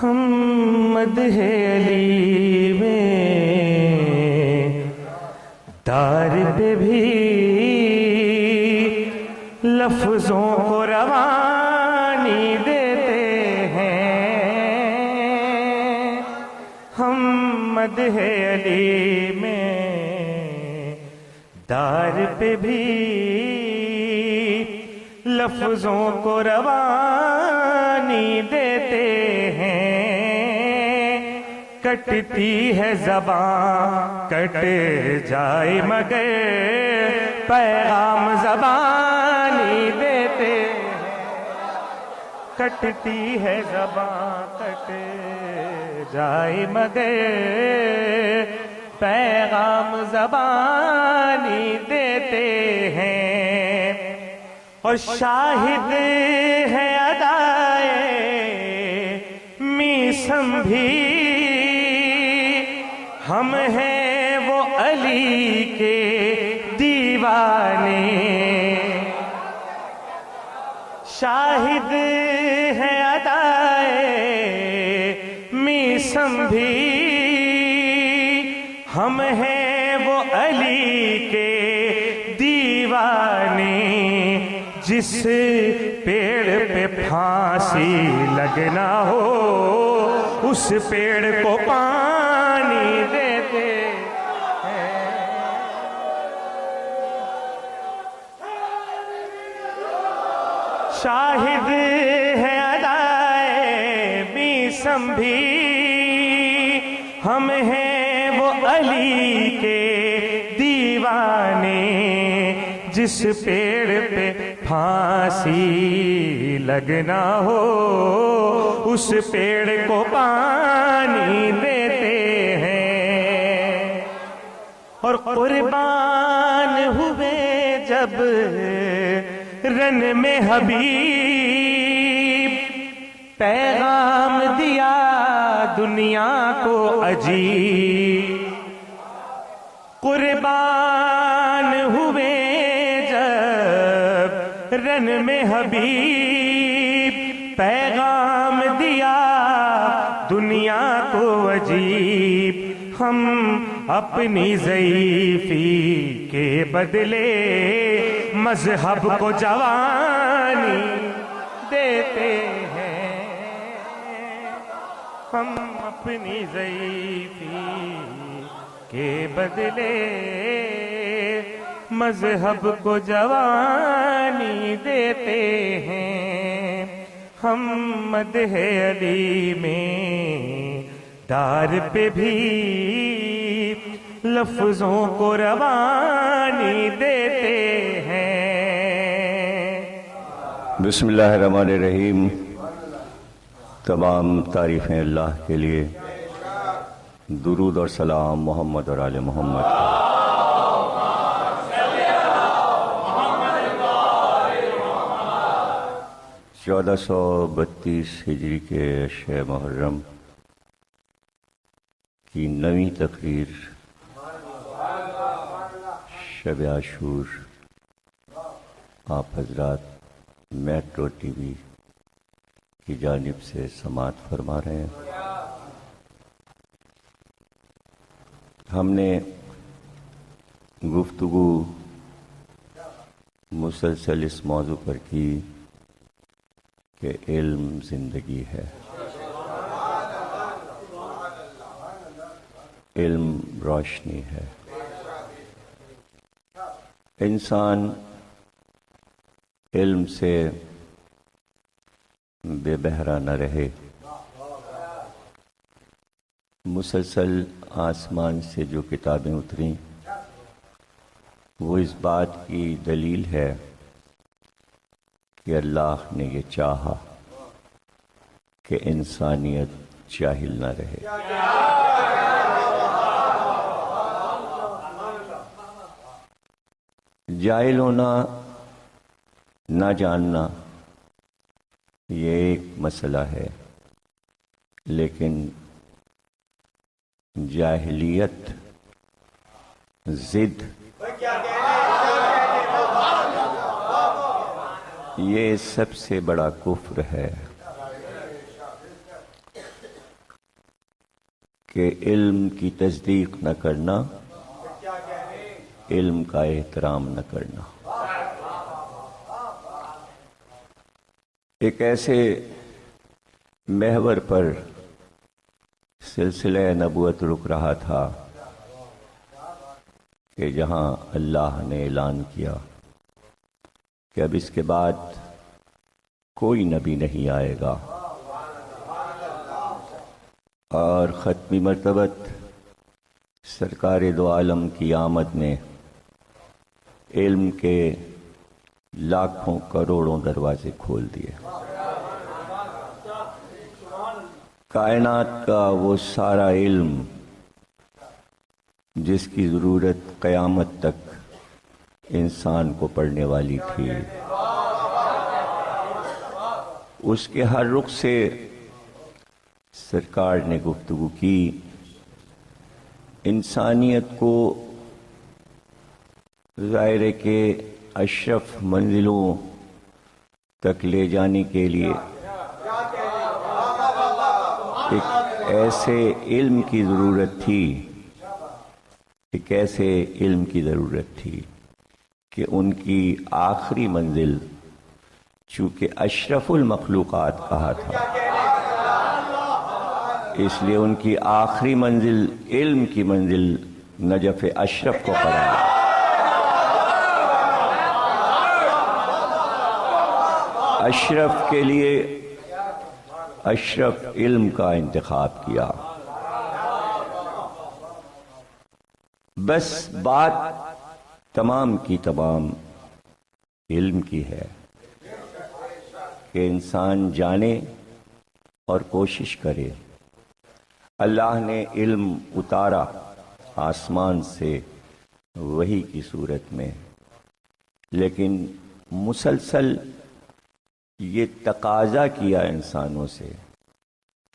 ہم مدح علی میں دار پہ بھی لفظوں کو روانی دیتے ہیں، ہم مدح علی میں دار پہ بھی لفظوں کو روانی دیتے ہیں، کٹتی ہے زبان کٹ جائے مگر پیغام زبانی دیتے ہیں، کٹتی ہے زبان کٹ جائے مگر پیغام زبانی دیتے ہیں، اور شاہد ہے ادائے میسم بھی ہم ہیں وہ علی کے دیوانے، شاہد ہے ادائے میسم بھی ہم ہیں وہ علی کے دیوانے، جس پیڑ پہ پھانسی لگنا ہو اس پیڑ کو پانی دیتے ہیں، شاہد ہے ادائے میسم بھی ہم ہیں وہ علی کے دیوانے، جس پیڑ پہ پھانسی لگنا ہو اس پیڑ کو پانی دیتے ہیں، اور قربان ہوئے جب رن میں حبیب، پیغام دیا دنیا کو عجیب، قربان ہوئے جب رن میں حبیب، پیغام دیا دنیا کو عجیب، ہم اپنی ضعیفی کے بدلے مذہب کو جوانی دیتے ہیں، ہم اپنی ضعیفی کے بدلے مذہب کو جوانی دیتے ہیں، ہم مدح علی میں دار پہ بھی لفظوں کو روانی دیتے ہیں۔ بسم اللہ الرحمن الرحیم۔ تمام تعریفیں اللہ کے لیے، درود اور سلام محمد اور آل محمد۔ 1432 ہجری کے شہ محرم کی 9ویں تقریر شب عاشور آپ حضرات میٹرو ٹی وی کی جانب سے سماعت فرما رہے ہیں۔ ہم نے گفتگو مسلسل اس موضوع پر کی کہ علم زندگی ہے، علم روشنی ہے، انسان علم سے بے بہرا نہ رہے، مسلسل آسمان سے جو کتابیں اتریں وہ اس بات کی دلیل ہے کہ اللہ نے یہ چاہا کہ انسانیت جاہل نہ رہے۔ جاہل ہونا، نہ جاننا، یہ ایک مسئلہ ہے، لیکن جاہلیت، ضد، یہ سب سے بڑا کفر ہے۔ کہ علم کی تصدیق نہ کرنا، علم کا احترام نہ کرنا۔ ایک ایسے محور پر سلسلہ نبوت رک رہا تھا کہ جہاں اللہ نے اعلان کیا کہ اب اس کے بعد کوئی نبی نہیں آئے گا، اور ختمی مرتبت سرکار دو عالم کی آمد نے علم کے لاکھوں کروڑوں دروازے کھول دیے۔ کائنات کا وہ سارا علم جس کی ضرورت قیامت تک انسان کو پڑنے والی تھی، اس کے ہر رخ سے سرکار نے گفتگو کی۔ انسانیت کو ظاہر ہے کہ اشرف منزلوں تک لے جانے کے لیے ایک ایسے علم کی ضرورت تھی، ایک ایسے علم کی ضرورت تھی کہ ان کی آخری منزل، چونکہ اشرف المخلوقات کہا تھا، اس لیے ان کی آخری منزل علم کی منزل نجف اشرف کو قرار۔ اشرف کے لیے اشرف علم کا انتخاب کیا۔ بس بات تمام کی تمام علم کی ہے کہ انسان جانے اور کوشش کرے۔ اللہ نے علم اتارا آسمان سے وحی کی صورت میں، لیکن مسلسل یہ تقاضا کیا انسانوں سے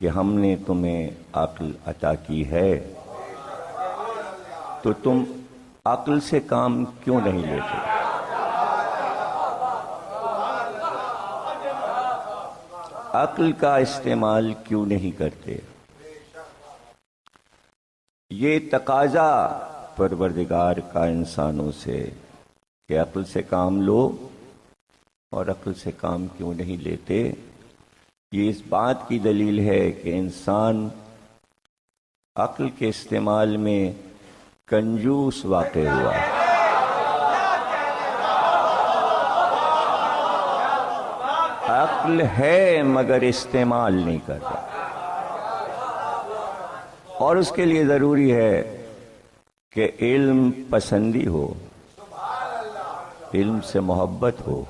کہ ہم نے تمہیں عقل عطا کی ہے تو تم عقل سے کام کیوں نہیں لیتے؟ عقل کا استعمال کیوں نہیں کرتے؟ یہ تقاضا پروردگار کا انسانوں سے کہ عقل سے کام لو، اور عقل سے کام کیوں نہیں لیتے، یہ اس بات کی دلیل ہے کہ انسان عقل کے استعمال میں کنجوس واقع ہوا۔ عقل ہے مگر استعمال نہیں کرتا، اور اس کے لیے ضروری ہے کہ علم پسندی ہو، علم سے محبت ہو۔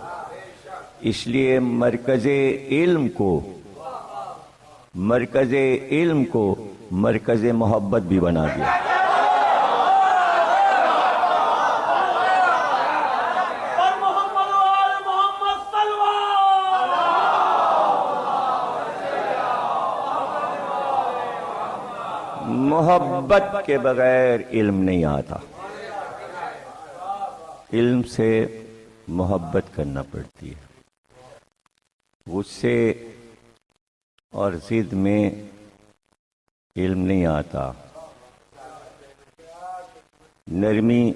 اس لیے مرکز علم کو مرکز محبت بھی بنا دیا۔ محبت کے بغیر علم نہیں آتا، علم سے محبت کرنا پڑتی ہے۔ غصے اور ضد میں علم نہیں آتا۔ نرمی،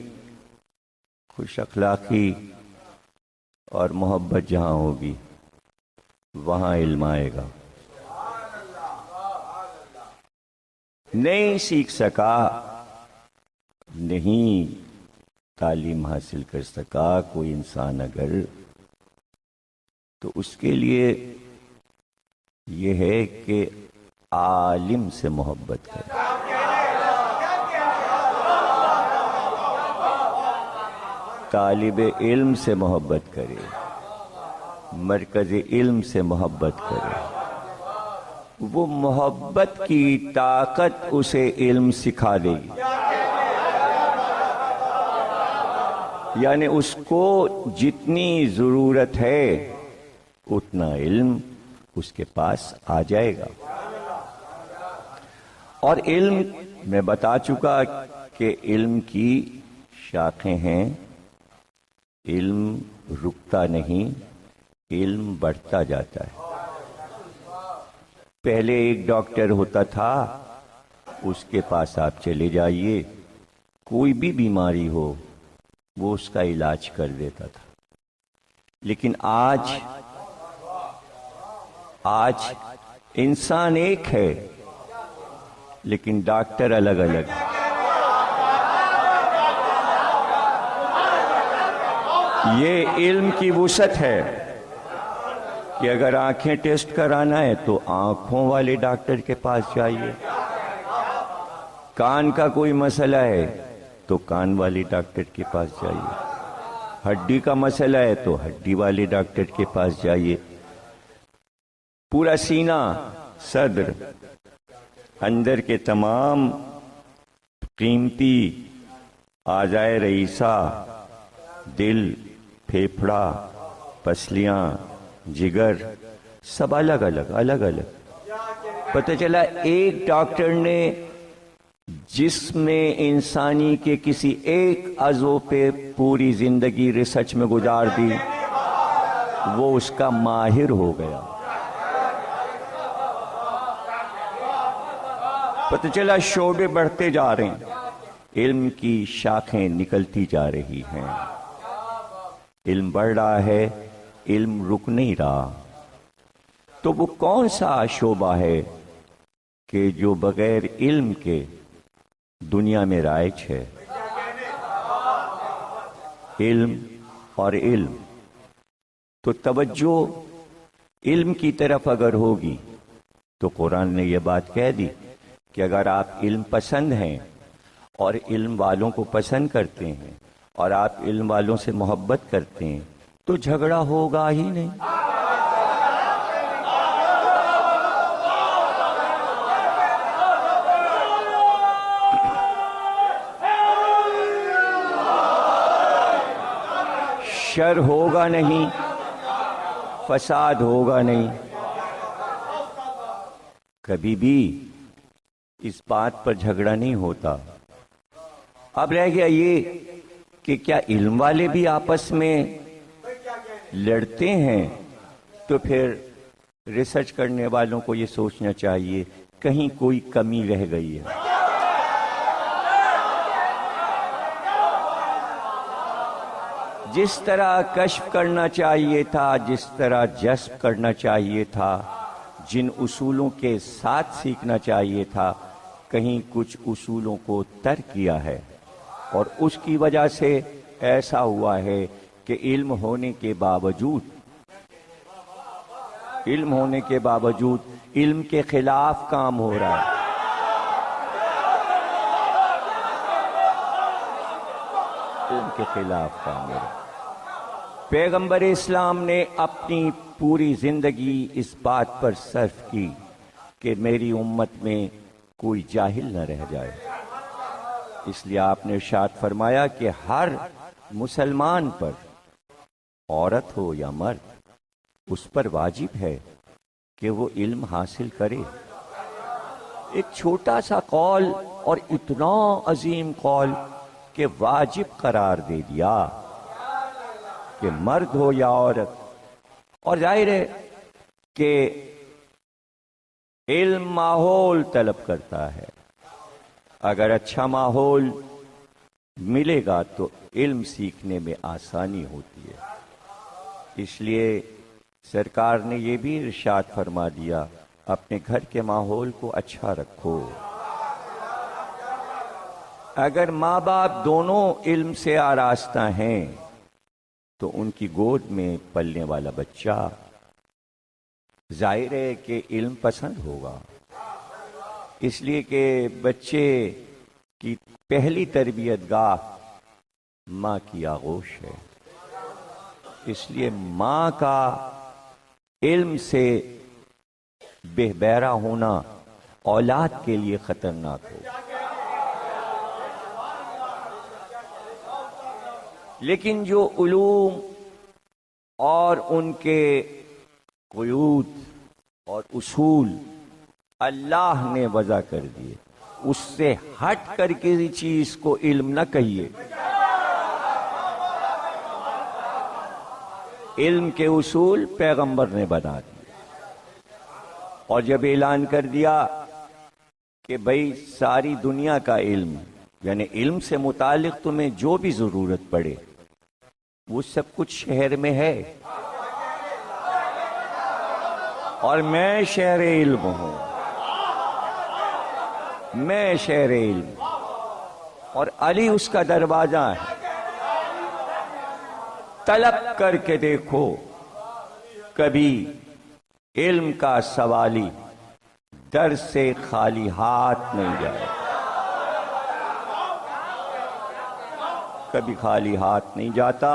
خوش اخلاقی اور محبت جہاں ہوگی وہاں علم آئے گا۔ نہیں سیکھ سکا، نہیں تعلیم حاصل کر سکا کوئی انسان اگر، تو اس کے لیے یہ ہے کہ عالم سے محبت کرے، طالب علم سے محبت کرے، مرکز علم سے محبت کرے۔ وہ محبت کی طاقت اسے علم سکھا دے گی، یعنی اس کو جتنی ضرورت ہے اتنا علم اس کے پاس آ جائے گا۔ اور علم میں بتا چکا کہ علم کی شاخیں ہیں، علم رکتا نہیں، علم بڑھتا جاتا ہے۔ پہلے ایک ڈاکٹر ہوتا تھا، اس کے پاس آپ چلے جائیے، کوئی بھی بیماری ہو وہ اس کا علاج کر دیتا تھا۔ لیکن آج انسان ایک ہے لیکن ڈاکٹر الگ الگ ہے۔ یہ علم کی وسعت ہے کہ اگر آنکھیں ٹیسٹ کرانا ہے تو آنکھوں والے ڈاکٹر کے پاس جائیے، کان کا کوئی مسئلہ ہے تو کان والے ڈاکٹر کے پاس جائیے، ہڈی کا مسئلہ ہے تو ہڈی والے ڈاکٹر کے پاس جائیے، پورا سینہ، صدر، اندر کے تمام قیمتی اعضائے رئیسہ، دل، پھیپھڑا، پسلیاں، جگر، سب الگ الگ۔ پتہ چلا ایک ڈاکٹر نے جسم انسانی کے کسی ایک عضو پہ پوری زندگی ریسرچ میں گزار دی، وہ اس کا ماہر ہو گیا۔ پتہ چلا شعبے بڑھتے جا رہے ہیں، علم کی شاخیں نکلتی جا رہی ہیں، علم بڑھ رہا ہے، علم رک نہیں رہا۔ تو وہ کون سا شعبہ ہے کہ جو بغیر علم کے دنیا میں رائج ہے؟ علم اور علم۔ تو توجہ علم کی طرف اگر ہوگی تو قرآن نے یہ بات کہہ دی کہ اگر آپ علم پسند ہیں اور علم والوں کو پسند کرتے ہیں اور آپ علم والوں سے محبت کرتے ہیں تو جھگڑا ہوگا ہی نہیں۔ شر ہوگا نہیں، فساد ہوگا نہیں۔ کبھی بھی اس بات پر جھگڑا نہیں ہوتا۔ اب رہ گیا یہ کہ کیا علم والے بھی آپس میں لڑتے ہیں؟ تو پھر ریسرچ کرنے والوں کو یہ سوچنا چاہیے کہیں کوئی کمی رہ گئی ہے۔ جس طرح کشف کرنا چاہیے تھا، جس طرح جذب کرنا چاہیے تھا، جن اصولوں کے ساتھ سیکھنا چاہیے تھا، کہیں کچھ اصولوں کو ترک کیا ہے، اور اس کی وجہ سے ایسا ہوا ہے کہ علم ہونے کے باوجود علم کے خلاف کام ہو رہا ہے۔ علم کے خلاف کام ہو رہا ہے۔ پیغمبر اسلام نے اپنی پوری زندگی اس بات پر صرف کی کہ میری امت میں کوئی جاہل نہ رہ جائے۔ اس لیے آپ نے ارشاد فرمایا کہ ہر مسلمان پر، عورت ہو یا مرد، اس پر واجب ہے کہ وہ علم حاصل کرے۔ ایک چھوٹا سا قول اور اتنا عظیم قول کہ واجب قرار دے دیا کہ مرد ہو یا عورت۔ اور ظاہر ہے کہ علم ماحول طلب کرتا ہے، اگر اچھا ماحول ملے گا تو علم سیکھنے میں آسانی ہوتی ہے۔ اس لیے سرکار نے یہ بھی ارشاد فرما دیا، اپنے گھر کے ماحول کو اچھا رکھو۔ اگر ماں باپ دونوں علم سے آراستہ ہیں تو ان کی گود میں پلنے والا بچہ ظاہر ہے کہ علم پسند ہوگا، اس لیے کہ بچے کی پہلی تربیت گاہ ماں کی آغوش ہے۔ اس لیے ماں کا علم سے بے بہرا ہونا اولاد کے لیے خطرناک ہو۔ لیکن جو علوم اور ان کے قیود اور اصول اللہ نے وضع کر دیے، اس سے ہٹ کر کسی چیز کو علم نہ کہیے۔ علم کے اصول پیغمبر نے بنا دیے، اور جب اعلان کر دیا کہ بھئی ساری دنیا کا علم، یعنی علم سے متعلق تمہیں جو بھی ضرورت پڑے وہ سب کچھ شہر میں ہے، اور میں شہر علم ہوں، میں شہر علم، اور علی اس کا دروازہ ہے۔ طلب کر کے دیکھو، کبھی علم کا سوالی در سے خالی ہاتھ نہیں جائے، کبھی خالی ہاتھ نہیں جاتا،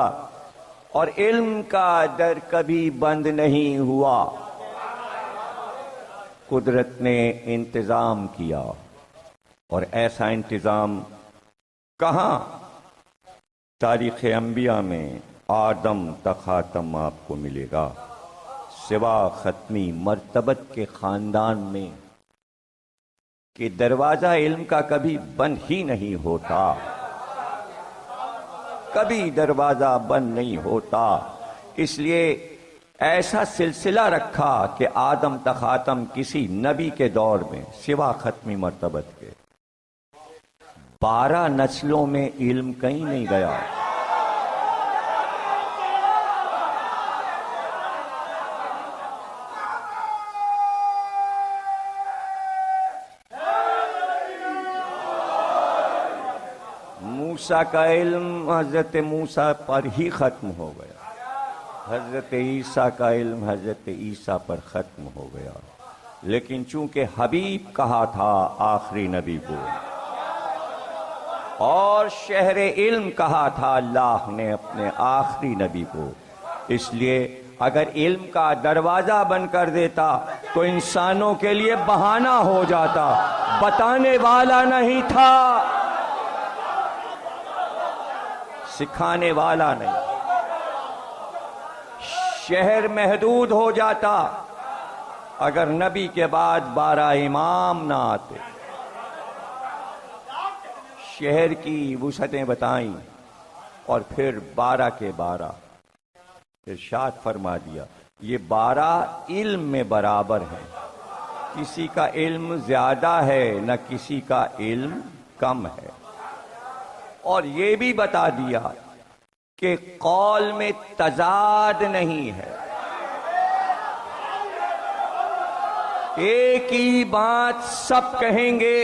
اور علم کا در کبھی بند نہیں ہوا۔ قدرت نے انتظام کیا، اور ایسا انتظام کہاں؟ تاریخ انبیاء میں آدم تک خاتم آپ کو ملے گا، سوا ختمی مرتبت کے خاندان میں کہ دروازہ علم کا کبھی بند ہی نہیں ہوتا، کبھی دروازہ بند نہیں ہوتا۔ اس لیے ایسا سلسلہ رکھا کہ آدم تا خاتم کسی نبی کے دور میں سوا ختمی مرتبت کے 12 نسلوں میں علم کہیں نہیں گیا۔ موسیٰ کا علم حضرت موسیٰ پر ہی ختم ہو گیا، حضرت عیسیٰ کا علم حضرت عیسیٰ پر ختم ہو گیا، لیکن چونکہ حبیب کہا تھا آخری نبی کو، اور شہر علم کہا تھا اللہ نے اپنے آخری نبی کو، اس لیے اگر علم کا دروازہ بند کر دیتا تو انسانوں کے لیے بہانہ ہو جاتا، بتانے والا نہیں تھا، سکھانے والا نہیں، شہر محدود ہو جاتا اگر نبی کے بعد 12 امام نہ آتے۔ شہر کی وسعتیں بتائیں اور پھر 12 کے 12 ارشاد فرما دیا، یہ 12 علم میں برابر ہیں، کسی کا علم زیادہ ہے نہ کسی کا علم کم ہے، اور یہ بھی بتا دیا کہ قول میں تضاد نہیں ہے، ایک ہی بات سب کہیں گے،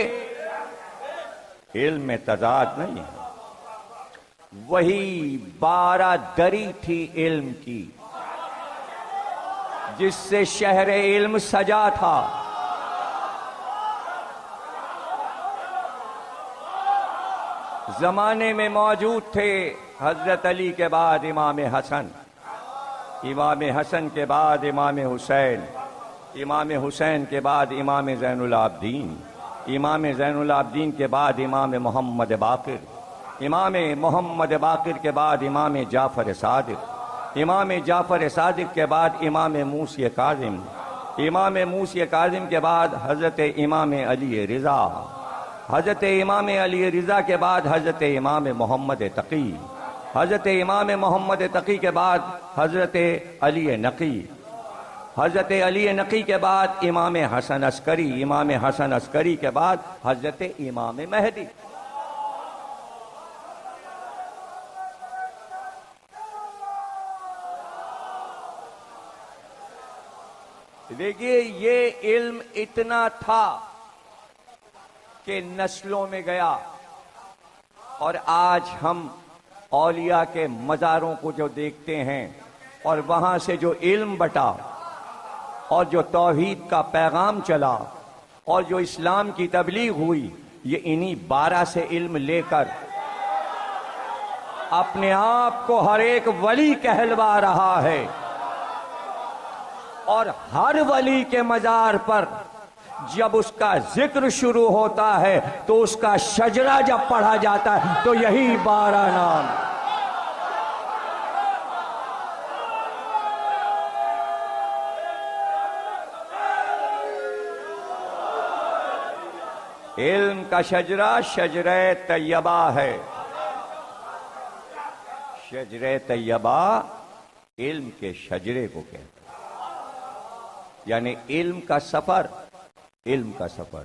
علم میں تضاد نہیں ہے۔ وہی 12 دری تھی علم کی جس سے شہر علم سجا تھا، زمانے میں موجود تھے حضرت علی کے بعد امام حسن، امام حسن کے بعد امام حسین، امام حسین کے بعد امام زین العابدین، امام زین العابدین کے بعد امام محمد باقر، امام محمد باقر کے بعد امام جعفر صادق، امام جعفر صادق کے بعد امام موسی کاظم، امام موسی کاظم کے بعد حضرت امام علی رضا، حضرت امام علی رضا کے بعد حضرت امام محمد تقی، حضرت امام محمد تقی کے بعد حضرت علی نقی، حضرت علی نقی کے بعد امام حسن عسکری، امام حسن عسکری کے بعد حضرت امام مہدی۔ دیکھیے یہ علم اتنا تھا کہ نسلوں میں گیا، اور آج ہم اولیاء کے مزاروں کو جو دیکھتے ہیں اور وہاں سے جو علم بٹا اور جو توحید کا پیغام چلا اور جو اسلام کی تبلیغ ہوئی، یہ انہی 12 سے علم لے کر اپنے آپ کو ہر ایک ولی کہلوا رہا ہے، اور ہر ولی کے مزار پر جب اس کا ذکر شروع ہوتا ہے تو اس کا شجرہ جب پڑھا جاتا ہے تو یہی 12 نام۔ علم کا شجرہ شجرہ طیبہ ہے، شجرہ طیبہ علم کے شجرے کو کہتے ہیں، یعنی علم کا سفر، علم کا سفر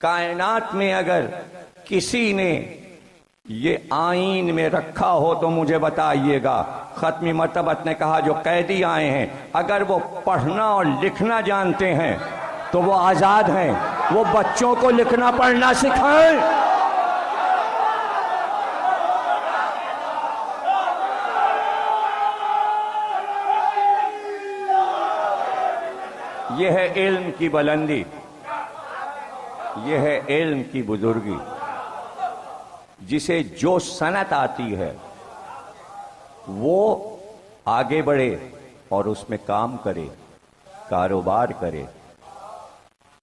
کائنات میں اگر کسی نے یہ آئین میں رکھا ہو تو مجھے بتائیے گا۔ ختمی مرتبت نے کہا جو قیدی آئے ہیں اگر وہ پڑھنا اور لکھنا جانتے ہیں تو وہ آزاد ہیں، وہ بچوں کو لکھنا پڑھنا سکھائیں۔ یہ ہے علم کی بلندی، یہ ہے علم کی بزرگی۔ جسے جو صنعت آتی ہے وہ آگے بڑھے اور اس میں کام کرے، کاروبار کرے۔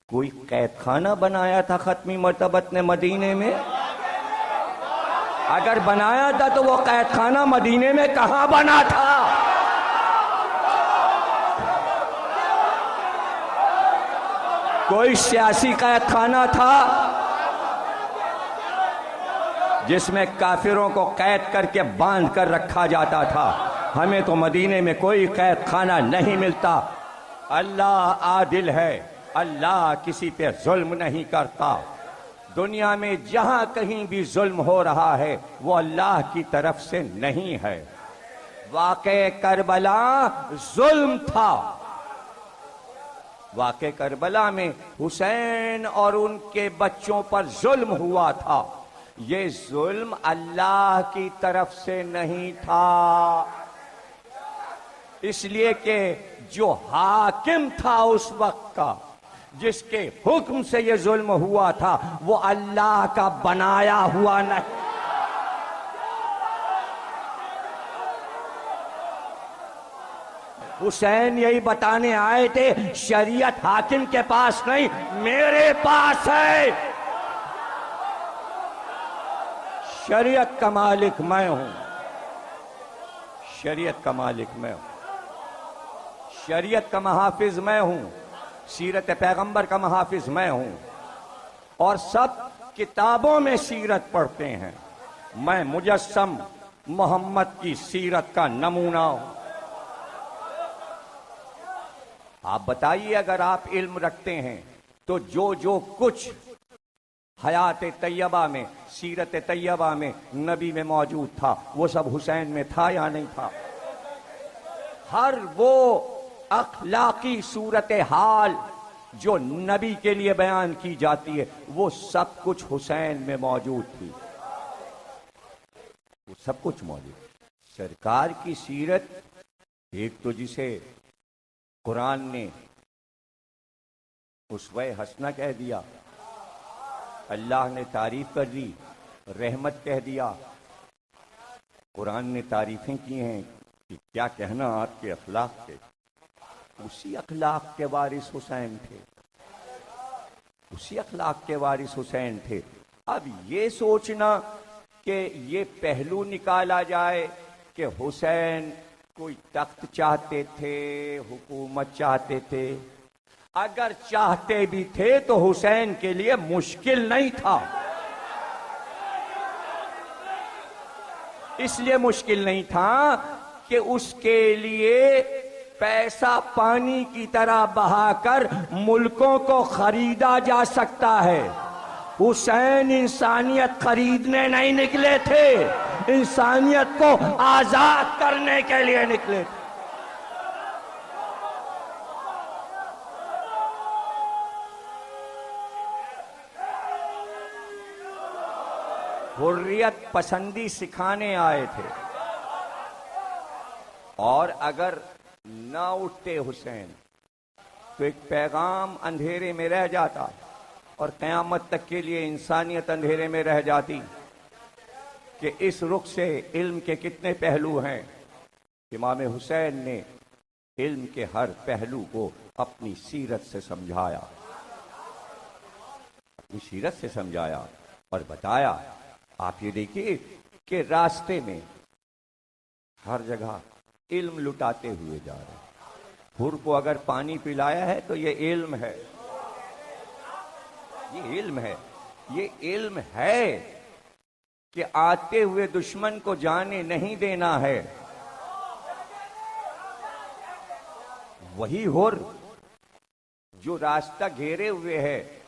کوئی قید خانہ بنایا تھا ختمی مرتبت نے مدینے میں؟ اگر بنایا تھا تو وہ قید خانہ مدینے میں کہاں بنا تھا؟ کوئی سیاسی قید خانہ تھا جس میں کافروں کو قید کر کے باندھ کر رکھا جاتا تھا؟ ہمیں تو مدینے میں کوئی قید خانہ نہیں ملتا۔ اللہ عادل ہے، اللہ کسی پہ ظلم نہیں کرتا۔ دنیا میں جہاں کہیں بھی ظلم ہو رہا ہے وہ اللہ کی طرف سے نہیں ہے۔ واقعہ کربلا ظلم تھا۔ واقعہ کربلا میں حسین اور ان کے بچوں پر ظلم ہوا تھا۔ یہ ظلم اللہ کی طرف سے نہیں تھا، اس لیے کہ جو حاکم تھا اس وقت کا، جس کے حکم سے یہ ظلم ہوا تھا، وہ اللہ کا بنایا ہوا نہیں۔ حسین یہی بتانے آئے تھے شریعت حاکم کے پاس نہیں، میرے پاس ہے۔ شریعت کا مالک میں ہوں، شریعت کا مالک میں ہوں، شریعت کا محافظ میں ہوں، سیرت پیغمبر کا محافظ میں ہوں، اور سب کتابوں میں سیرت پڑھتے ہیں۔ میں مجسم محمد کی سیرت کا نمونہ ہوں۔ آپ بتائیے اگر آپ علم رکھتے ہیں تو جو کچھ حیات طیبہ میں، سیرت طیبہ میں نبی میں موجود تھا وہ سب حسین میں تھا یا نہیں تھا؟ ہر وہ اخلاقی صورتحال جو نبی کے لیے بیان کی جاتی ہے وہ سب کچھ حسین میں موجود تھی، وہ سب کچھ موجود۔ سرکار کی سیرت ایک تو جسے قرآن نے اسوہ حسنہ کہہ دیا، اللہ نے تعریف کر دی، رحمت کہہ دیا۔ قرآن نے تعریفیں کی ہیں کہ کیا کہنا آپ کے اخلاق کے، اسی اخلاق کے وارث حسین تھے، اسی اخلاق کے وارث حسین تھے۔ اب یہ سوچنا کہ یہ پہلو نکالا جائے کہ حسین کوئی تخت چاہتے تھے، حکومت چاہتے تھے، اگر چاہتے بھی تھے تو حسین کے لیے مشکل نہیں تھا۔ اس لیے مشکل نہیں تھا کہ اس کے لیے پیسہ پانی کی طرح بہا کر ملکوں کو خریدا جا سکتا ہے۔ حسین انسانیت خریدنے نہیں نکلے تھے، انسانیت کو آزاد کرنے کے لیے نکلے تھے۔ حریت پسندی سکھانے آئے تھے، اور اگر نہ اٹھتے حسین تو ایک پیغام اندھیرے میں رہ جاتا اور قیامت تک کے لیے انسانیت اندھیرے میں رہ جاتی کہ اس رخ سے علم کے کتنے پہلو ہیں۔ امام حسین نے علم کے ہر پہلو کو اپنی سیرت سے سمجھایا، اپنی سیرت سے سمجھایا اور بتایا۔ آپ یہ دیکھیے کہ راستے میں ہر جگہ علم لٹاتے ہوئے جا رہے ہیں۔ حر کو اگر پانی پلایا ہے تو یہ علم ہے، یہ علم ہے، یہ علم ہے کہ آتے ہوئے دشمن کو جانے نہیں دینا ہے۔ وہی حر جو راستہ گھیرے ہوئے ہے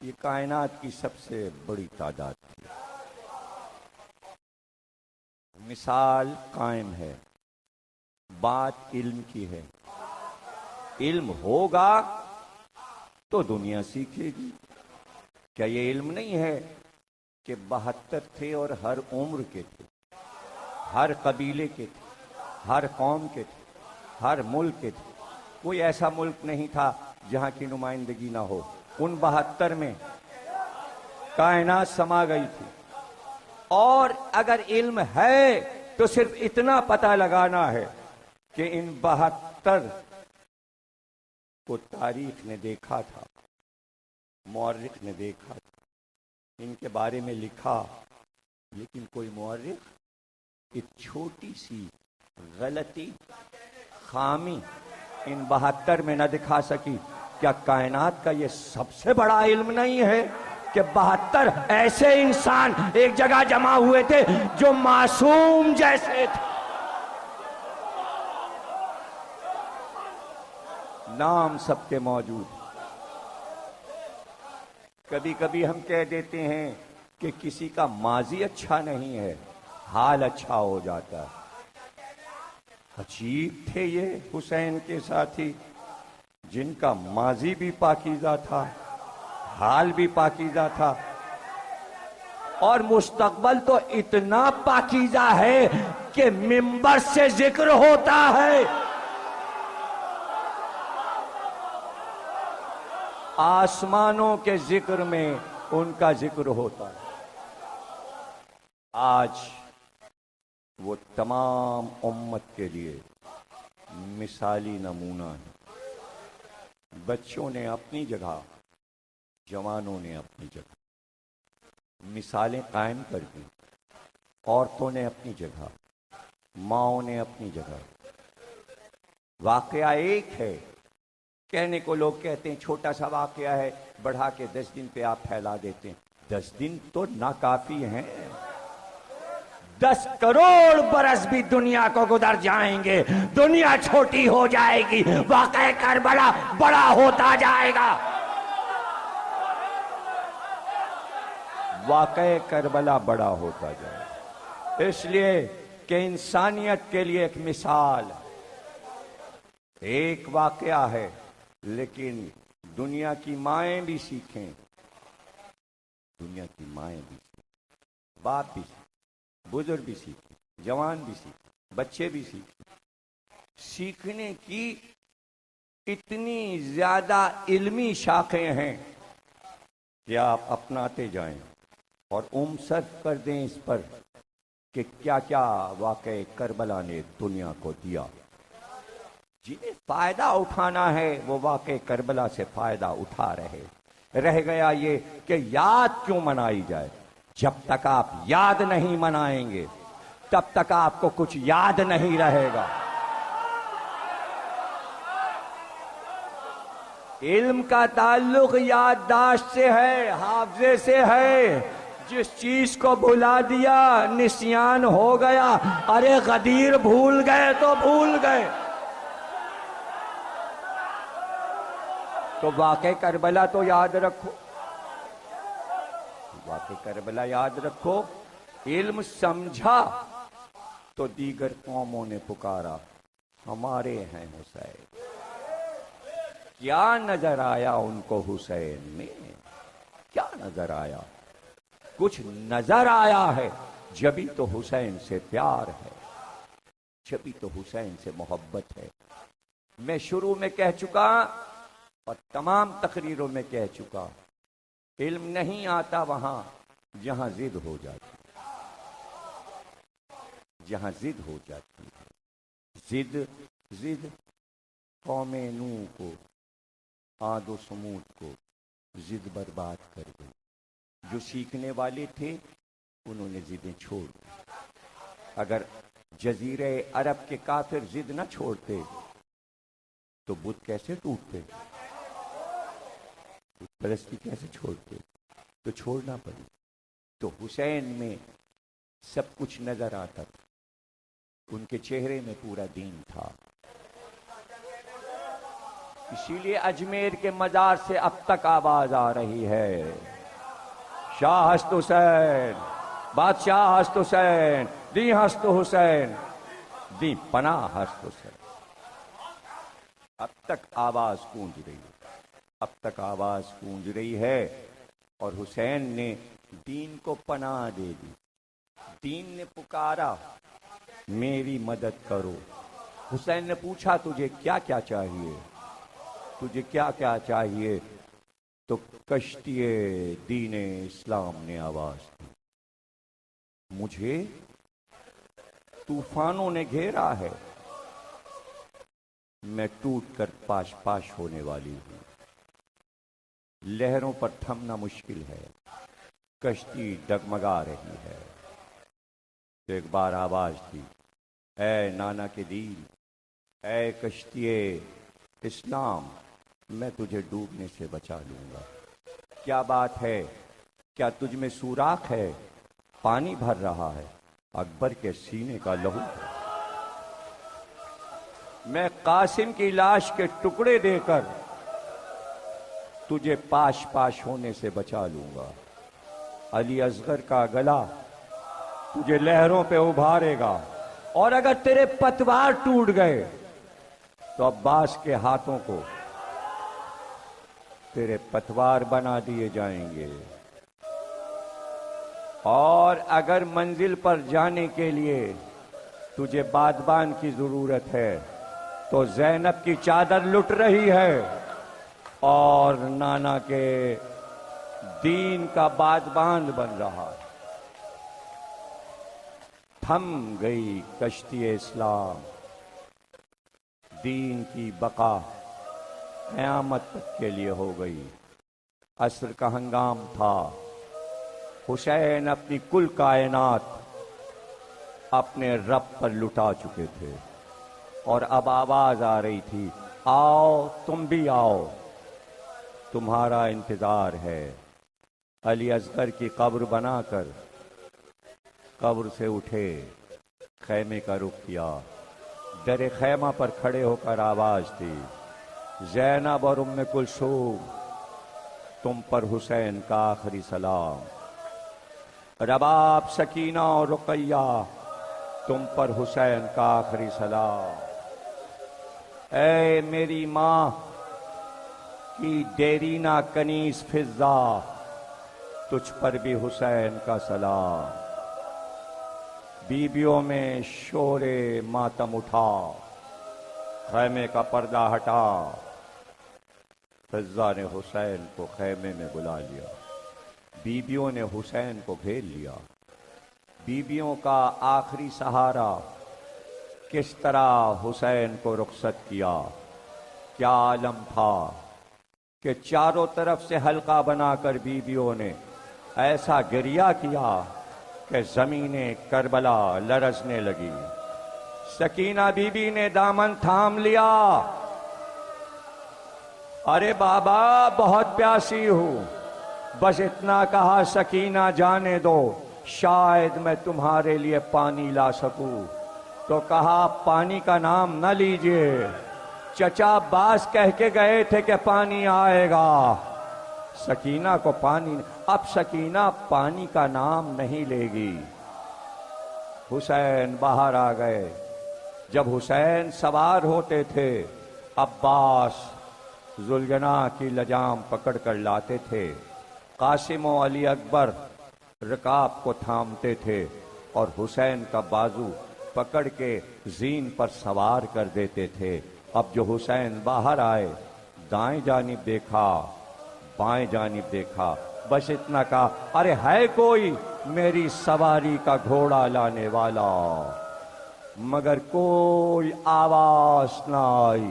یہ کائنات کی سب سے بڑی تعداد تھی. مثال قائم ہے. بات علم کی ہے. علم ہوگا تو دنیا سیکھے گی. کیا یہ علم نہیں ہے کہ 72 تھے اور ہر عمر کے تھے, ہر قبیلے کے تھے, ہر قوم کے تھے, ہر ملک کے تھے. کوئی ایسا ملک نہیں تھا جہاں کی نمائندگی نہ ہو. ان 72 میں کائنات سما گئی تھی. اور اگر علم ہے تو صرف اتنا پتہ لگانا ہے کہ ان 72 کو تاریخ نے دیکھا تھا, مورخ نے دیکھا تھا, ان کے بارے میں لکھا, لیکن کوئی مورخ ایک چھوٹی سی غلطی, خامی ان 72 میں نہ دکھا سکی. کیا کائنات کا یہ سب سے بڑا علم نہیں ہے کہ 72 ایسے انسان ایک جگہ جمع ہوئے تھے جو معصوم جیسے تھے؟ نام سب کے موجود. کبھی کبھی ہم کہہ دیتے ہیں کہ کسی کا ماضی اچھا نہیں ہے, حال اچھا ہو جاتا ہے. عجیب تھے یہ حسین کے ساتھی, جن کا ماضی بھی پاکیزہ تھا, حال بھی پاکیزہ تھا, اور مستقبل تو اتنا پاکیزہ ہے کہ منبر سے ذکر ہوتا ہے. آسمانوں کے ذکر میں ان کا ذکر ہوتا ہے. آج وہ تمام امت کے لیے مثالی نمونہ ہے. بچوں نے اپنی جگہ, جوانوں نے اپنی جگہ مثالیں قائم کر دی. عورتوں نے اپنی جگہ, ماؤں نے اپنی جگہ. واقعہ ایک ہے, کہنے کو لوگ کہتے ہیں چھوٹا سا واقعہ ہے, بڑھا کے 10 دن پہ آپ پھیلا دیتے ہیں. 10 دن تو ناکافی ہیں. 10 کروڑ برس بھی دنیا کو گزر جائیں گے, دنیا چھوٹی ہو جائے گی, واقعہ کربلا بڑا ہوتا جائے گا. واقعہ کربلا بڑا ہوتا جائے گا. اس لیے کہ انسانیت کے لیے ایک مثال, ایک واقعہ ہے, لیکن دنیا کی مائیں بھی سیکھیں. دنیا کی مائیں بھی سیکھیں, باپ بھی سیکھیں, بزرگ بھی سیکھیں, جوان بھی سیکھیں, بچے بھی سیکھیں. سیکھنے کی اتنی زیادہ علمی شاخیں ہیں کہ آپ اپناتے جائیں اور صرف کر دیں اس پر کہ کیا کیا واقعہ کربلا نے دنیا کو دیا. جنہیں فائدہ اٹھانا ہے وہ واقع کربلا سے فائدہ اٹھا رہے. رہ گیا یہ کہ یاد کیوں منائی جائے. جب تک آپ یاد نہیں منائیں گے تب تک آپ کو کچھ یاد نہیں رہے گا. علم کا تعلق یادداشت سے ہے, حافظے سے ہے. جس چیز کو بھلا دیا نسیان ہو گیا. ارے غدیر بھول گئے تو بھول گئے. تو واقع کربلا تو یاد رکھو, واقع کربلا یاد رکھو. علم سمجھا تو دیگر قوموں نے پکارا ہمارے ہیں حسین. کیا نظر آیا ان کو حسین میں؟ کیا نظر آیا؟ کچھ نظر آیا ہے. جبھی تو حسین سے پیار ہے, جبھی تو حسین سے محبت ہے. میں شروع میں کہہ چکا اور تمام تقریروں میں کہہ چکا, علم نہیں آتا وہاں جہاں ضد ہو جاتی, جہاں ضد ہو جاتی ہے. ضد قوم نوح کو, عاد و سمود کو ضد برباد کر گئی. جو سیکھنے والے تھے انہوں نے ضدیں چھوڑ دی. اگر جزیرہ عرب کے کافر ضد نہ چھوڑتے تو بت کیسے ٹوٹتے, بت پرستی کیسے چھوڑتے؟ تو چھوڑنا پڑی. تو حسین میں سب کچھ نظر آتا تھا, ان کے چہرے میں پورا دین تھا. اسی لیے اجمیر کے مزار سے اب تک آواز آ رہی ہے، شاہ ہست حسین، بادشاہ ہست حسین، دی ہست حسین، دی پناہ ہست حسین۔ اب تک آواز گونج رہی ہے، اب تک آواز گونج رہی ہے، اور حسین نے دین کو پناہ دے دی۔ دین نے پکارا میری مدد کرو۔ حسین نے پوچھا تجھے کیا کیا چاہیے، تجھے کیا کیا چاہیے؟ تو کشتی دین اسلام نے آواز دی، مجھے طوفانوں نے گھیرا ہے، میں ٹوٹ کر پاش پاش ہونے والی ہوں، لہروں پر تھمنا مشکل ہے، کشتی ڈگمگا رہی ہے۔ ایک بار آواز دی، اے نانا کے دین، اے کشتی اسلام، میں تجھے ڈوبنے سے بچا لوں گا۔ کیا بات ہے؟ کیا تجھ میں سوراخ ہے؟ پانی بھر رہا ہے، اکبر کے سینے کا لہو ہے۔ میں قاسم کی لاش کے ٹکڑے دے کر تجھے پاش پاش ہونے سے بچا لوں گا۔ علی اصغر کا گلا تجھے لہروں پہ ابھارے گا، اور اگر تیرے پتوار ٹوٹ گئے تو عباس کے ہاتھوں کو تیرے پتوار بنا دیے جائیں گے، اور اگر منزل پر جانے کے لیے تجھے بادبان کی ضرورت ہے تو زینب کی چادر لٹ رہی ہے، اور نانا کے دین کا بادبان بن رہا ہے۔ تھم گئی کشتی اسلام، دین کی بقا قیامت تک کے لیے ہو گئی۔ عصر کا ہنگام تھا، حسین اپنی کل کائنات اپنے رب پر لٹا چکے تھے، اور اب آواز آ رہی تھی، آؤ تم بھی آؤ، تمہارا انتظار ہے۔ علی اصغر کی قبر بنا کر قبر سے اٹھے، خیمے کا رخ کیا، در خیمہ پر کھڑے ہو کر آواز دی، زینب اور ام کلثوم، تم پر حسین کا آخری سلام۔ رباب، سکینہ اور رقیہ، تم پر حسین کا آخری سلام۔ اے میری ماں کی دیرینہ کنیز فضہ، تجھ پر بھی حسین کا سلام۔ بیبیوں میں شور ماتم اٹھا، خیمے کا پردہ ہٹا، فضہ نے حسین کو خیمے میں بلا لیا، بیبیوں نے حسین کو گھیر لیا۔ بیبیوں کا آخری سہارا کس طرح حسین کو رخصت کیا، کیا عالم تھا کہ چاروں طرف سے حلقہ بنا کر بیبیوں نے ایسا گریہ کیا کہ زمین کربلا لرزنے لگی۔ سکینہ بی بی نے دامن تھام لیا، ارے بابا بہت پیاسی ہوں، بس اتنا کہا سکینہ جانے دو، شاید میں تمہارے لیے پانی لا سکوں۔ تو کہا پانی کا نام نہ لیجئے، چچا عباس کہہ کے گئے تھے کہ پانی آئے گا۔ سکینہ کو پانی، اب سکینہ پانی کا نام نہیں لے گی۔ حسین باہر آ گئے۔ جب حسین سوار ہوتے تھے، عباس ذوالجناح کی لجام پکڑ کر لاتے تھے، قاسم و علی اکبر رکاب کو تھامتے تھے، اور حسین کا بازو پکڑ کے زین پر سوار کر دیتے تھے۔ اب جو حسین باہر آئے، دائیں جانب دیکھا، بائیں جانب دیکھا، بس اتنا کہا، ارے ہے کوئی میری سواری کا گھوڑا لانے والا؟ مگر کوئی آواز نہ آئی۔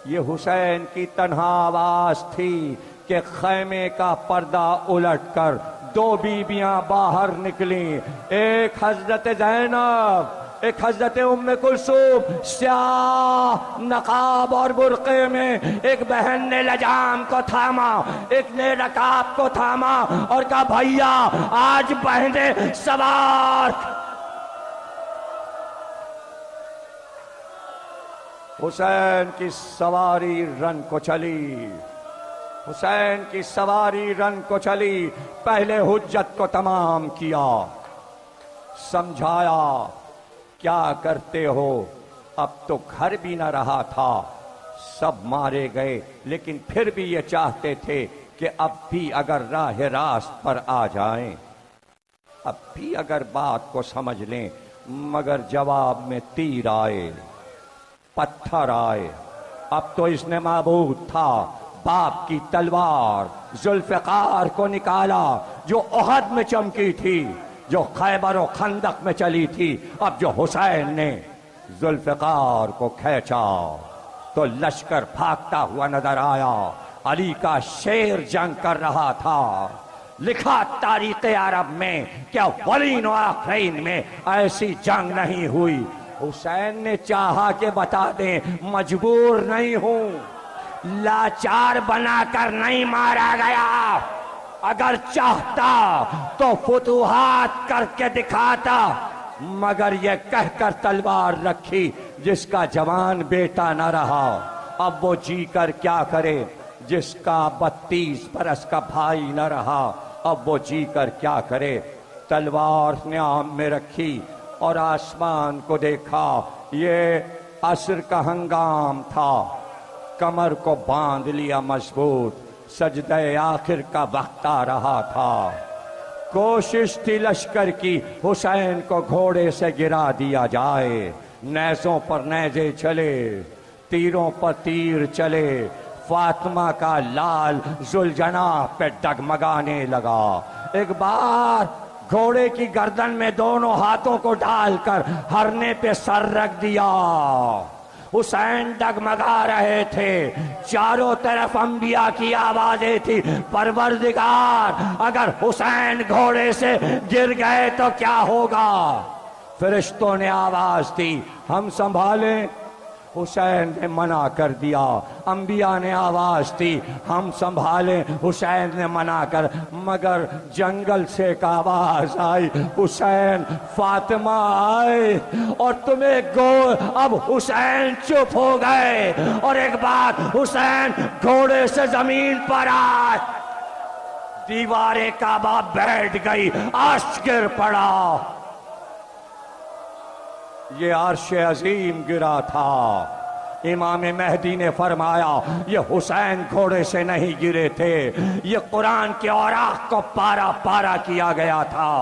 یہ حسین کی تنہا آواز تھی کہ خیمے کا پردہ الٹ کر دو بیبیاں باہر نکلیں، ایک حضرت زینب، ایک حضرت ام کلثوم، سیاہ نقاب اور برقعے میں۔ ایک بہن نے لجام کو تھاما، ایک نے رکاب کو تھاما، اور کہا بھائیا آج بہنیں سوار۔ حسین کی سواری رن کو چلی، حسین کی سواری رن کو چلی، پہلے حجت کو تمام کیا، سمجھایا کیا کرتے ہو، اب تو گھر بھی نہ رہا تھا، سب مارے گئے، لیکن پھر بھی یہ چاہتے تھے کہ اب بھی اگر راہ راست پر آ جائیں، اب بھی اگر بات کو سمجھ لیں، مگر جواب میں تیر آئے، پتھر آئے۔ اب تو اس نے معبود تھا، باپ کی تلوار ذوالفقار کو نکالا جو احد میں چمکی تھی، جو خیبر و خندق میں چلی تھی۔ اب جو حسین نے ذوالفقار کو کھینچا تو لشکر بھاگتا ہوا نظر آیا، علی کا شیر جنگ کر رہا تھا۔ لکھا تاریخ عرب میں کہ اولین و آخرین میں ایسی جنگ نہیں ہوئی۔ حسین نے چاہا کہ بتا دیں مجبور نہیں ہوں، لاچار بنا کر نہیں مارا گیا، اگر چاہتا تو فتوحات کر کے دکھاتا، مگر یہ کہہ کر تلوار رکھی جس کا جوان بیٹا نہ رہا، اب وہ جی کر کیا کرے، جس کا 32 برس کا بھائی نہ رہا، اب وہ جی کر کیا کرے۔ تلوار نے عام میں رکھی اور آسمان کو دیکھا، یہ عصر کا ہنگام تھا، کمر کو باندھ لیا مضبوط، سجدہ آخر کا وقت آ رہا تھا۔ کوشش تھی لشکر کی حسین کو گھوڑے سے گرا دیا جائے، نیزوں پر نیزے چلے، تیروں پر تیر چلے، فاطمہ کا لال ذوالجناح پہ ڈگمگانے لگا۔ ایک بار گھوڑے کی گردن میں دونوں ہاتھوں کو ڈال کر ہرنے پہ سر رکھ دیا، حسین ڈگمگا رہے تھے، چاروں طرف انبیاء کی آوازیں تھی، پروردگار اگر حسین گھوڑے سے گر گئے تو کیا ہوگا؟ فرشتوں نے آواز دی ہم سنبھالیں، حسین نے منع کر دیا، انبیاء نے آواز دی ہم سنبھالیں، حسین نے منع کر، مگر جنگل سے ایک آواز آئی، حسین فاطمہ آئے، اور تمہیں اب حسین چپ ہو گئے، اور ایک بات حسین گھوڑے سے زمین پر آئے، دیوار کعبہ بیٹھ گئی، عرش گر پڑا، یہ عرش عظیم گرا تھا۔ امام مہدی نے فرمایا یہ حسین گھوڑے سے نہیں گرے تھے، یہ قرآن کے اوراق کو پارا پارا کیا گیا تھا،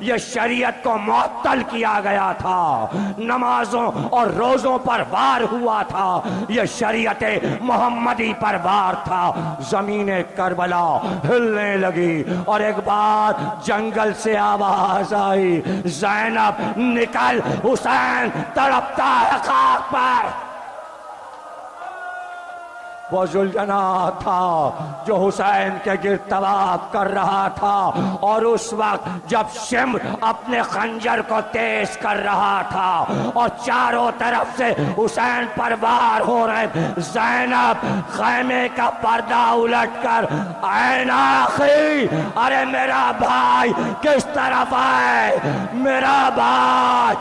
یہ شریعت کو معطل کیا گیا تھا، نمازوں اور روزوں پر وار ہوا تھا، یہ شریعت محمدی پر وار تھا۔ زمین کربلا ہلنے لگی اور ایک بار جنگل سے آواز آئی، زینب نکل، حسین تڑپتا ہے خاک پر۔ وہ ذوالجناح تھا جو حسین کے گرد طواف کر رہا تھا، اور اس وقت جب شمر اپنے خنجر کو تیز کر رہا تھا اور چاروں طرف سے حسین پر وار ہو رہے، زینب خیمے کا پردہ الٹ کر، عین آخی، ارے میرا بھائی کس طرف آئے، میرا بھائی،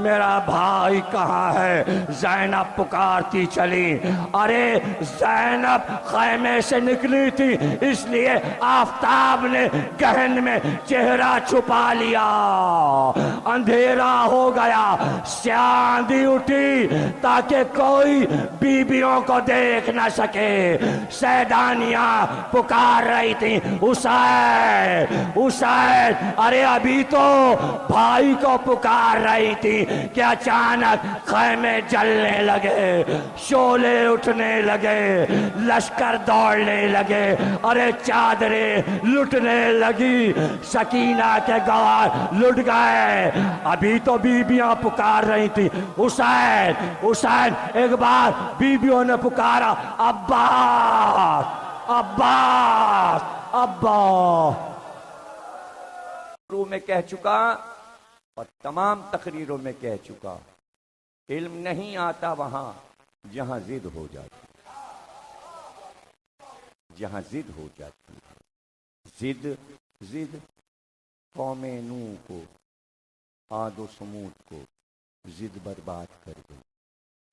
میرا بھائی کہاں ہے؟ زینب پکارتی چلی، ارے زینب خیمے سے نکلی تھی، اس لیے آفتاب نے گہن میں چہرہ چھپا لیا، اندھیرا ہو گیا، سیاندھی اٹھی تاکہ کوئی بیویوں کو دیکھ نہ سکے، سیدانیاں پکار رہی تھی، حسین حسین، ارے ابھی تو بھائی کو پکار رہی تھی کہ اچانک خیمے جلنے لگے، شعلے اٹھنے لگے، لشکر دوڑنے لگے، ارے چادریں لٹنے لگی، سکینہ کے گوار لٹ گئے۔ ابھی تو بیویاں پکار رہی تھی، حسین حسین، ایک بار بیویوں نے پکارا، عباس عباس عباس۔ شروع میں کہہ چکا اور تمام تقریروں میں کہہ چکا، علم نہیں آتا وہاں جہاں ضد ہو جاتی، جہاں ضد ہو جاتی ہے، ضد قوم نوح کو، عاد و سمود کو ضد برباد کر گئی.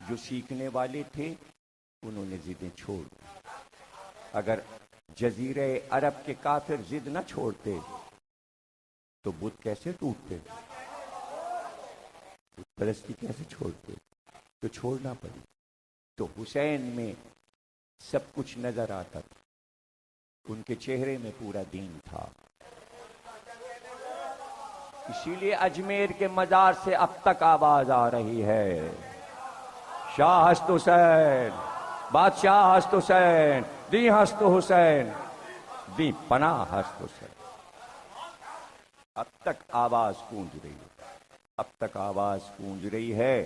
جو سیکھنے والے تھے انہوں نے ضدیں چھوڑ دی. اگر جزیرہ عرب کے کافر ضد نہ چھوڑتے تو بت کیسے ٹوٹتے؟ بت پرستی کیسے چھوڑتے؟ تو چھوڑنا پڑی. تو حسین میں سب کچھ نظر آتا تھا. ان کے چہرے میں پورا دین تھا. اسی لیے اجمیر کے مزار سے اب تک آواز آ رہی ہے، شاہ ہست حسین، بادشاہ ہست حسین، دی ہست حسین، دی پناہ ہست حسین. اب تک آواز گونج رہی ہے، اب تک آواز گونج رہی ہے.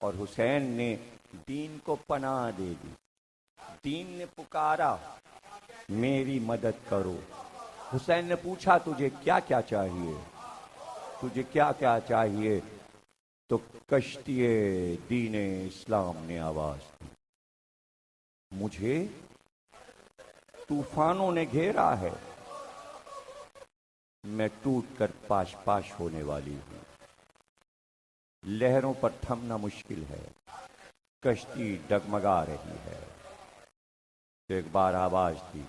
اور حسین نے دین کو پناہ دے دی. دین نے پکارا میری مدد کرو. حسین نے پوچھا تجھے کیا کیا چاہیے، تجھے کیا کیا چاہیے؟ تو کشتی دین اسلام نے آواز دی، مجھے طوفانوں نے گھیرا ہے، میں ٹوٹ کر پاش پاش ہونے والی ہوں. لہروں پر تھمنا مشکل ہے، کشتی ڈگمگا رہی ہے. تو ایک بار آواز دی،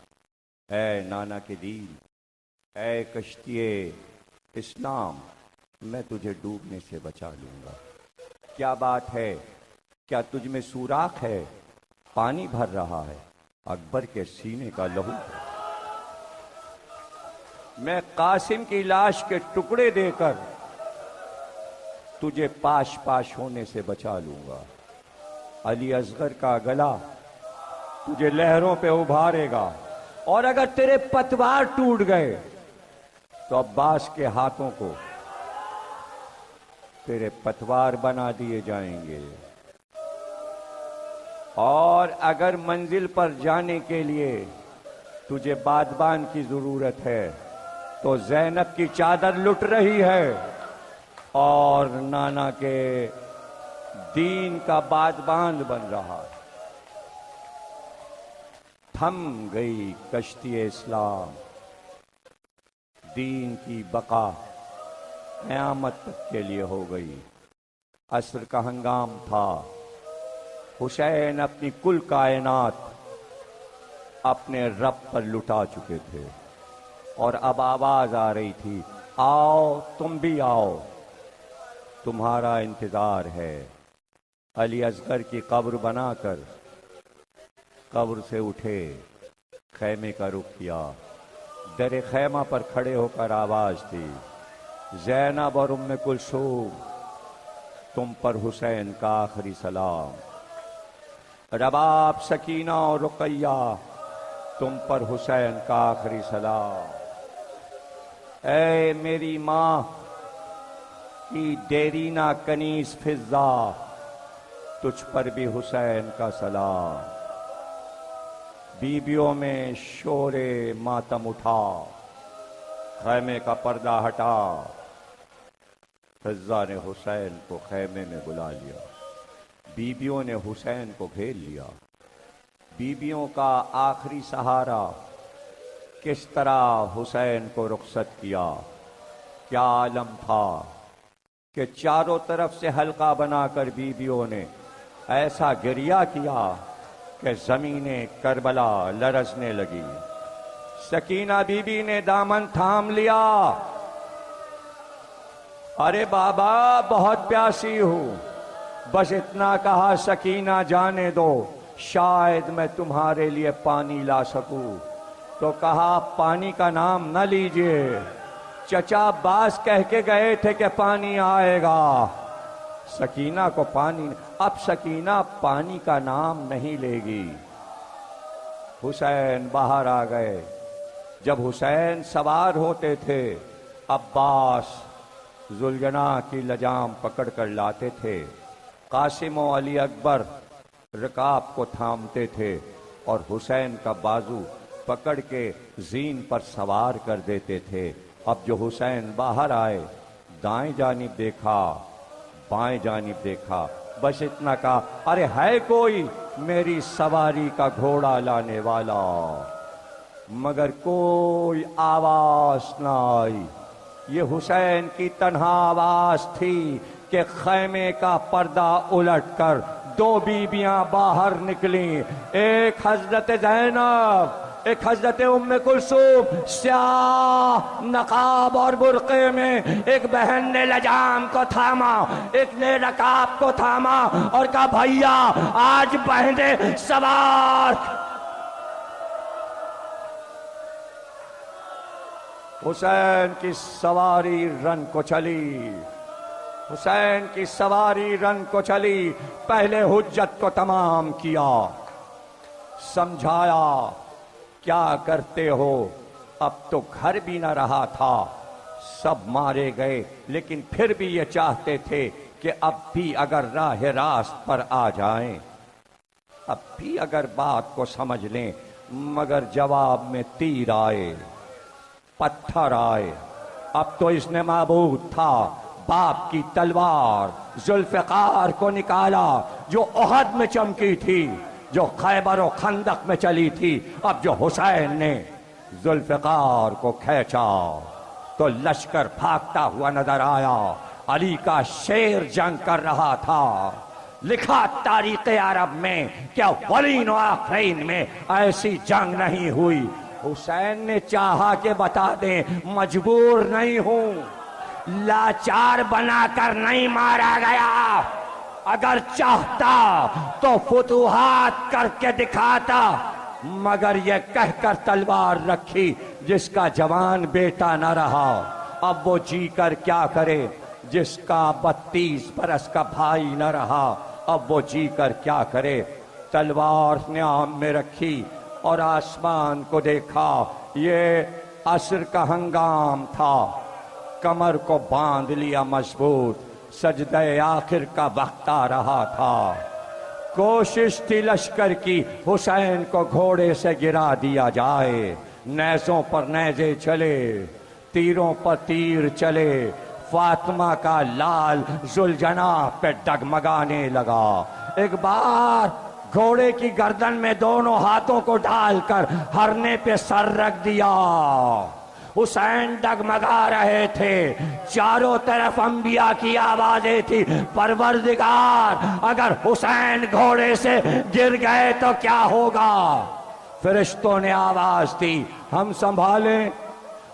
اے نانا کے دین، اے کشتی اسلام، میں تجھے ڈوبنے سے بچا لوں گا. کیا بات ہے؟ کیا تجھ میں سوراخ ہے؟ پانی بھر رہا ہے، اکبر کے سینے کا لہو ہے. میں قاسم کی لاش کے ٹکڑے دے کر تجھے پاش پاش ہونے سے بچا لوں گا. علی اصغر کا گلا تجھے لہروں پہ ابھارے گا. اور اگر تیرے پتوار ٹوٹ گئے تو عباس کے ہاتھوں کو تیرے پتوار بنا دیے جائیں گے. اور اگر منزل پر جانے کے لیے تجھے بادبان کی ضرورت ہے تو زینب کی چادر لٹ رہی ہے اور نانا کے دین کا بادبان بن رہا ہے. تھم گئی کشتی اسلام، دین کی بقا قیامت تک کے لیے ہو گئی. عصر کا ہنگام تھا. حسین اپنی کل کائنات اپنے رب پر لٹا چکے تھے اور اب آواز آ رہی تھی، آؤ تم بھی آؤ، تمہارا انتظار ہے. علی اصغر کی قبر بنا کر قبر سے اٹھے، خیمے کا رخ کیا. در خیمہ پر کھڑے ہو کر آواز دی، زینب اور ام کلثوم، تم پر حسین کا آخری سلام. رباب، سکینہ اور رقیہ، تم پر حسین کا آخری سلام. اے میری ماں کی دیرینہ کنیز فضا، تجھ پر بھی حسین کا سلام. بیبیوں میں شور ماتم اٹھا، خیمے کا پردہ ہٹا. فضا نے حسین کو خیمے میں بلا لیا. بیبیوں نے حسین کو گھیر لیا. بیبیوں کا آخری سہارا کس طرح حسین کو رخصت کیا. کیا عالم تھا کہ چاروں طرف سے حلقہ بنا کر بیبیوں نے ایسا گریہ کیا کہ زمین کربلا لرزنے لگی. سکینہ بی بی نے دامن تھام لیا، ارے بابا بہت پیاسی ہوں، بس اتنا کہا سکینہ جانے دو، شاید میں تمہارے لیے پانی لا سکوں. تو کہا پانی کا نام نہ لیجئے، چچا عباس کہہ کے گئے تھے کہ پانی آئے گا. سکینہ کو پانی، اب سکینہ پانی کا نام نہیں لے گی. حسین باہر آ گئے. جب حسین سوار ہوتے تھے، عباس ذوالجناح کی لجام پکڑ کر لاتے تھے. قاسم و علی اکبر رکاب کو تھامتے تھے اور حسین کا بازو پکڑ کے زین پر سوار کر دیتے تھے. اب جو حسین باہر آئے، دائیں جانب دیکھا، بائیں جانب دیکھا، بس اتنا کہا، ارے ہے کوئی میری سواری کا گھوڑا لانے والا؟ مگر کوئی آواز نہ آئی. یہ حسین کی تنہا آواز تھی کہ خیمے کا پردہ الٹ کر دو بیبیاں باہر نکلیں، ایک حضرت زینب، ایک حضرت ام کلثوم، سیاہ نقاب اور برقعے میں۔ ایک بہن نے لجام کو تھاما، ایک نے رکاب کو تھاما اور کہا بھائیا آج بہنیں سوار۔ حسین کی سواری رن کو چلی، حسین کی سواری رن کو چلی۔ پہلے حجت کو تمام کیا، سمجھایا کیا کرتے ہو، اب تو گھر بھی نہ رہا تھا، سب مارے گئے، لیکن پھر بھی یہ چاہتے تھے کہ اب بھی اگر راہ راست پر آ جائیں، اب بھی اگر بات کو سمجھ لیں، مگر جواب میں تیر آئے، پتھر آئے۔ اب تو اس نے معبود تھا، باپ کی تلوار ذوالفقار کو نکالا جو احد میں چمکی تھی، جو خیبر و خندق میں چلی تھی۔ اب جو حسین نے ذوالفقار کو کھینچا تو لشکر بھاگتا ہوا نظر آیا۔ علی کا شیر جنگ کر رہا تھا۔ لکھا تاریخ عرب میں کہ اولین و آخرین میں ایسی جنگ نہیں ہوئی۔ حسین نے چاہا کہ بتا دیں مجبور نہیں ہوں، لاچار بنا کر نہیں مارا گیا، اگر چاہتا تو فتوحات کر کے دکھاتا، مگر یہ کہہ کر تلوار رکھی جس کا جوان بیٹا نہ رہا، اب وہ جی کر کیا کرے، جس کا 32 برس کا بھائی نہ رہا، اب وہ جی کر کیا کرے۔ تلوار نے عام میں رکھی اور آسمان کو دیکھا۔ یہ عصر کا ہنگام تھا، کمر کو باندھ لیا مضبوط، سجدہ آخر کا وقت آ رہا تھا۔ کوشش تھی لشکر کی حسین کو گھوڑے سے گرا دیا جائے، نیزوں پر نیزے چلے، تیروں پر تیر چلے، فاطمہ کا لال ذوالجناح پہ ڈگمگانے لگا۔ ایک بار گھوڑے کی گردن میں دونوں ہاتھوں کو ڈال کر ہرنے پہ سر رکھ دیا۔ حسین ڈگمگا رہے تھے، چاروں طرف انبیاء کی آوازیں تھی، پروردگار اگر حسین گھوڑے سے گر گئے تو کیا ہوگا؟ فرشتوں نے آواز دی ہم سنبھالیں،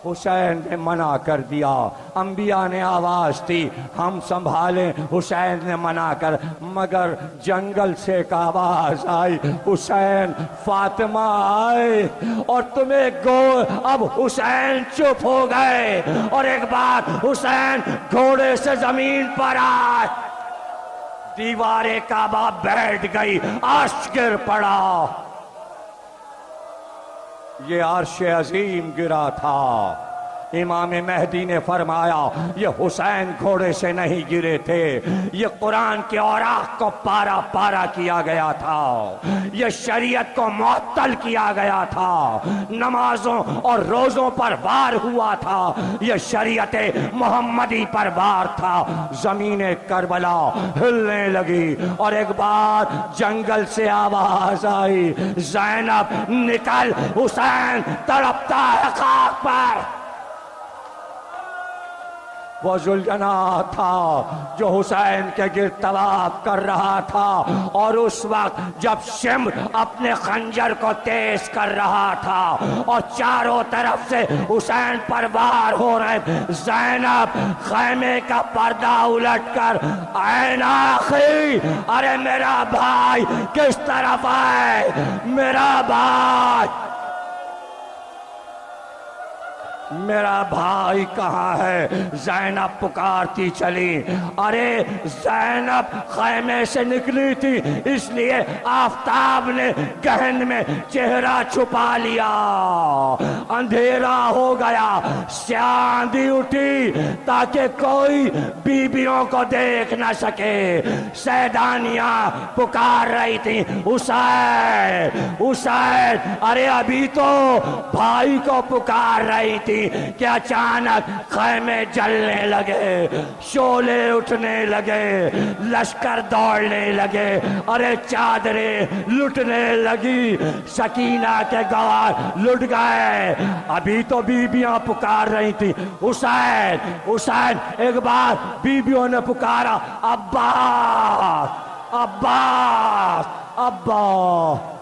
حسین نے منع کر دیا۔ انبیاء نے آواز دی ہم سنبھالیں، حسین نے منع کر، مگر جنگل سے ایک آواز آئی حسین فاطمہ آئے، اور تمہیں اب حسین چپ ہو گئے، اور ایک بار حسین گھوڑے سے زمین پر آئے، دیوار کعبہ بیٹھ گئی، عرش گر پڑا۔ یہ عرش عظیم گرا تھا۔ امام مہدی نے فرمایا یہ حسین گھوڑے سے نہیں گرے تھے، یہ قرآن کے اوراق کو پارا پارا کیا گیا تھا، یہ شریعت کو معطل کیا گیا تھا، نمازوں اور روزوں پر وار ہوا تھا، یہ شریعت محمدی پر وار تھا۔ زمین کربلا ہلنے لگی اور ایک بار جنگل سے آواز آئی زینب نکل، حسین تڑپتا ہے خاک پر۔ وہ ذوالجناح تھا جو حسین کے گرد طواف کر رہا تھا، اور اس وقت جب شمر اپنے خنجر کو تیز کر رہا تھا اور چاروں طرف سے حسین پر وار ہو رہے، زینب خیمے کا پردہ الٹ کر عین آخی، ارے میرا بھائی کس طرف آئے، میرا بھائی، میرا بھائی کہاں ہے؟ زینب پکارتی چلی۔ ارے زینب خیمے سے نکلی تھی، اس لیے آفتاب نے گہن میں چہرہ چھپا لیا، اندھیرا ہو گیا، سیاہ آندھی اٹھی تاکہ کوئی بیبیوں کو دیکھ نہ سکے۔ سیدانیاں پکار رہی تھی حسین حسین، ارے ابھی تو بھائی کو پکار رہی تھی، تھی کہ اچانک خیمے جلنے لگے، شعلے اٹھنے لگے، لشکر دوڑنے لگے، ارے چادریں لٹنے لگی، سکینہ کے گوار لٹ گئے۔ ابھی تو بیویاں پکار رہی تھی حسین حسین، ایک بار بیویوں نے پکارا عباس عباس عباس۔